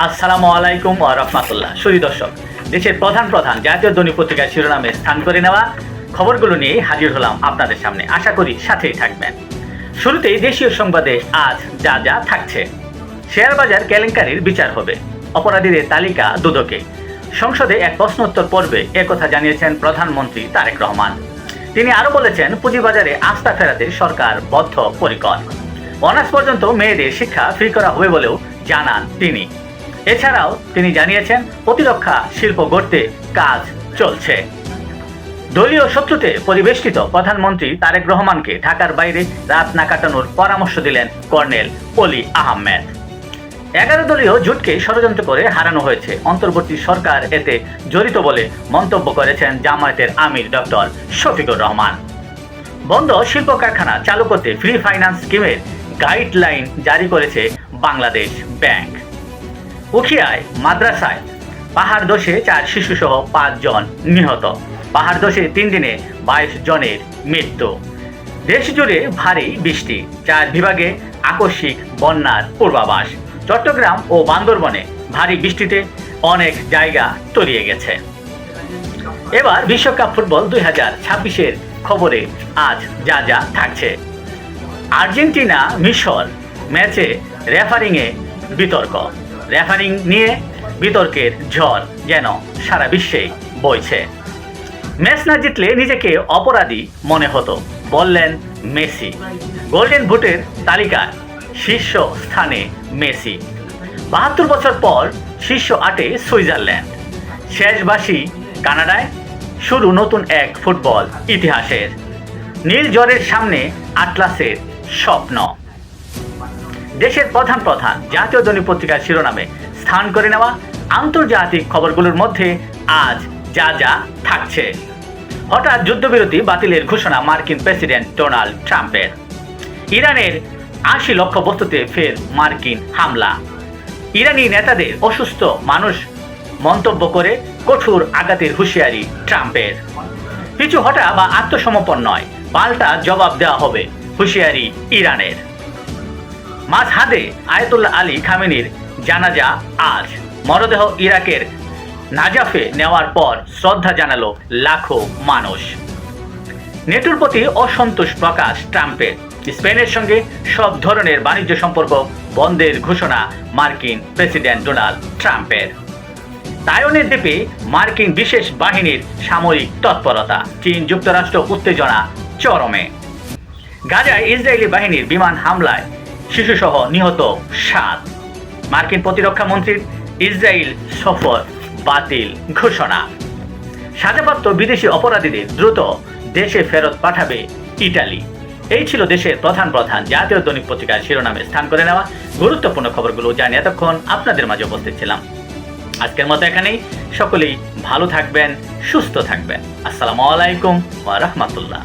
আসসালামু আলাইকুম ওয়া রাহমাতুল্লাহ। সুধী দর্শক, দেশের প্রধান জাতীয় দৈনিক পত্রিকার শিরোনামে স্থান করে নেওয়া খবরগুলো নিয়ে হাজির হলাম আপনাদের সামনে। আশা করি সাথেই থাকবেন। শুরুতেই দেশীয় সংবাদে আজ যা যা থাকছে। শেয়ার বাজার কেলেঙ্কারির বিচার হবে, অপরাধীদের তালিকা দুদকে। সংসদে এক প্রশ্নোত্তর পর্বে একথা জানিয়েছেন প্রধানমন্ত্রী তারেক রহমান। তিনি আরও বলেছেন, পুঁজিবাজারে আস্থা ফেরাতে সরকার বদ্ধপরিকর। অনার্স পর্যন্ত মেয়েদের শিক্ষা ফ্রি করা হবে বলেও জানান তিনি। এছাড়াও তিনি জানিয়েছেন, প্রতিরক্ষা শিল্প গড়তে কাজ চলছে। দলীয় শত্রুতে পরিবেষ্টিত প্রধানমন্ত্রী তারেক রহমানকে ঢাকার বাইরে রাত না কাটানোর পরামর্শ দিলেন কর্নেল অলি আহমেদ। 11 দলীয় জোটকে ষড়যন্ত্র করে হারানো হয়েছে, অন্তর্বর্তী সরকার এতে জড়িত বলে মন্তব্য করেছেন জামায়াতের আমির ডক্টর শফিকুর রহমান। বন্ধ শিল্প কারখানা চালু করতে ফ্রি ফাইন্যান্স স্কিমের গাইডলাইন জারি করেছে বাংলাদেশ ব্যাংক। উখিয়ায় মাদ্রাসায় পাহাড় ধসে 4 শিশুসহ 5 জন নিহত। পাহাড় ধসে 3 দিনে 22 জনের মৃত্যু। দেশ জুড়ে ভারী বৃষ্টি, 4 বিভাগে আকস্মিক বন্যার পূর্বাভাস। চট্টগ্রাম ও বান্দরবনে ভারী বৃষ্টিতে অনেক জায়গা তলিয়ে গেছে। এবার বিশ্বকাপ ফুটবল 2026-এর খবরে আজ যা যা থাকছে। আর্জেন্টিনা মিশর ম্যাচে রেফারিংয়ে বিতর্ক। রেফারিং নিয়ে বিতর্কের ঝড় যেন সারা বিশ্বেই বইছে। ম্যাচ না জিতলে নিজেকে অপরাধী মনে হতো, বললেন মেসি। গোল্ডেন বুটের তালিকায় শীর্ষ স্থানে মেসি। 72 বছর পর শীর্ষ 8-এ সুইজারল্যান্ড। শেষবাসী কানাডায়। শুরু নতুন এক ফুটবল ইতিহাসের। নীল জ্বরের সামনে আটলাসের স্বপ্ন। দেশের প্রধান জাতীয় দৈনিক পত্রিকার শিরোনামে স্থান করে নেওয়া আন্তর্জাতিক খবরগুলোর মধ্যে আজ যা যা থাকছে। হঠাৎ যুদ্ধবিরতি বাতিলের ঘোষণা মার্কিন প্রেসিডেন্ট ডোনাল্ড ট্রাম্পের। ইরানের 80 লক্ষ বস্তুতে ফের মার্কিন হামলা। ইরানি নেতাদের অসুস্থ মানুষ মন্তব্য করে কঠোর আঘাতের হুঁশিয়ারি ট্রাম্পের। পিছু হটা বা আত্মসমর্পণ নয়, পাল্টা জবাব দেওয়া হবে, হুঁশিয়ারি ইরানের। মাঝহাদে আয়াতুল্লাহ আলী খামেনির জানাজা আজ। মরদেহ ইরাকের নাজাফে নেওয়ার পর শ্রদ্ধা জানালো লাখো মানুষ। নেটোর প্রতি অসন্তোষ প্রকাশ ট্রাম্পের। স্পেনের সঙ্গে সব ধরনের বাণিজ্য সম্পর্ক বন্ধের ঘোষণা মার্কিন প্রেসিডেন্ট ডোনাল্ড ট্রাম্পের। তাইওয়ানের দ্বীপে মার্কিন বিশেষ বাহিনীর সামরিক তৎপরতা। চীন যুক্তরাষ্ট্র উত্তেজনা চরমে। গাজায় ইসরায়েলি বাহিনীর বিমান হামলায় শিশুসহ নিহত 7। মার্কিন প্রতিরক্ষা মন্ত্রীর ইসরায়েল সফর বাতিল ঘোষণা। সাজাপ্রাপ্ত বিদেশি অপরাধীদের দ্রুত দেশে ফেরত পাঠাবে ইটালি। এই ছিল দেশের প্রধান জাতীয় দৈনিক পত্রিকার শিরোনামে স্থান করে নেওয়া গুরুত্বপূর্ণ খবরগুলো জানিয়ে এতক্ষণ আপনাদের মাঝে উপস্থিত ছিলাম। আজকের মতো এখানেই। সকলেই ভালো থাকবেন, সুস্থ থাকবেন। আসসালামু আলাইকুম ওয়া রাহমাতুল্লাহ।